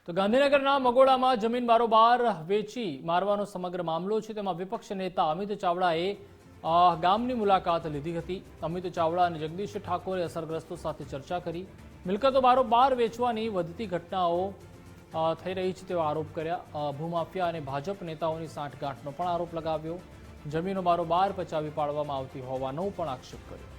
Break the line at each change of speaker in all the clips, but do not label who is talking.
તો ગાંધીનગરના મગોડામાં જમીન બારોબાર વેચી મારવાનો સમગ્ર મામલો છે। તેમાં વિપક્ષ નેતા અમિત ચાવડાએ ગામની મુલાકાત લીધી હતી। અમિત ચાવડા અને જગદીશ ઠાકોરે અસરગ્રસ્તો સાથે ચર્ચા કરી। મિલકતો બારોબાર વેચવાની વધતી ઘટનાઓ થઈ રહી છે તેવો આરોપ કર્યા। ભૂમાફિયા અને ભાજપ નેતાઓની સાંઠગાંઠનો પણ આરોપ લગાવ્યો। જમીનો બારોબાર પચાવી પાડવામાં આવતી હોવાનો પણ આક્ષેપ કર્યો।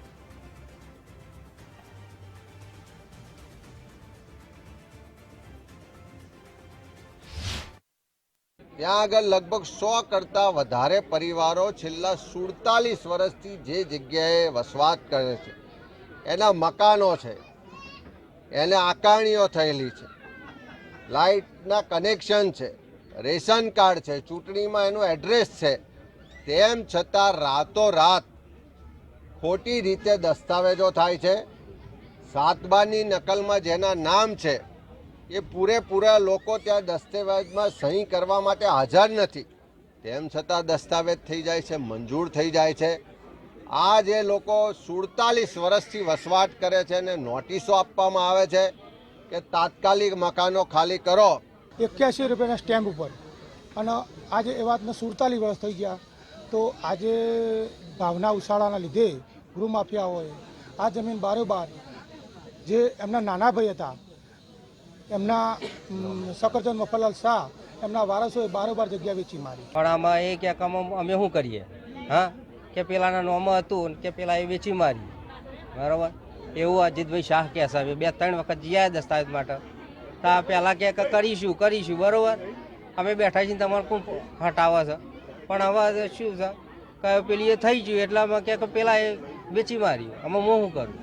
ત્યાં આગળ લગભગ 100 કરતાં વધારે પરિવારો છેલ્લા 47 વર્ષથી જે જગ્યાએ વસવાટ કરે છે, એના મકાનો છે, એને આકારણીઓ થયેલી છે, લાઇટના કનેક્શન છે, રેશન કાર્ડ છે, ચૂંટણીમાં એનું એડ્રેસ છે, તેમ છતાં રાતોરાત ખોટી રીતે દસ્તાવેજો થાય છે। 7/12ની નકલમાં જેના નામ છે એ પૂરેપૂરા લોકો ત્યાં દસ્તાવેજમાં સહી કરવા માટે હાજર નથી, તેમ છતાં દસ્તાવેજ થઈ જાય છે, મંજૂર થઈ જાય છે। આ જે લોકો 47 વર્ષથી વસવાટ કરે છે ને નોટિસો આપવામાં આવે છે કે તાત્કાલિક મકાનો ખાલી કરો।
81 રૂપિયાના સ્ટેમ્પ ઉપર, અને આજે એ વાતને 47 વર્ષ થઈ ગયા। તો આજે ભાવના ઉછાળાના લીધે ગૃહમાફિયાઓએ આ જમીન બારોબાર જે એમના નાના ભાઈ હતા, એમના સકરચંદ મફતલાલ શાહ, એમના વારસોએ બારોબાર જગ્યા વેચી મારી।
પણ આમાં એ કે અમે શું કરીએ? હા, કે પેલાના નોમાં હતું કે પેલા એ વેચી મારી, બરાબર? એવું અજીતભાઈ શાહ કહે છે। 2-3 વખત જઈએ દસ્તાવેજ માટે, તો પહેલાં કે કરીશું, બરાબર? અમે બેઠા છીએ, તમારે કોણ હટાવે છે? પણ હવે શું છે કે પેલી એ થઈ ગયું એટલે અમે કે પેલા એ વેચી મારી, અમે હું શું કરું?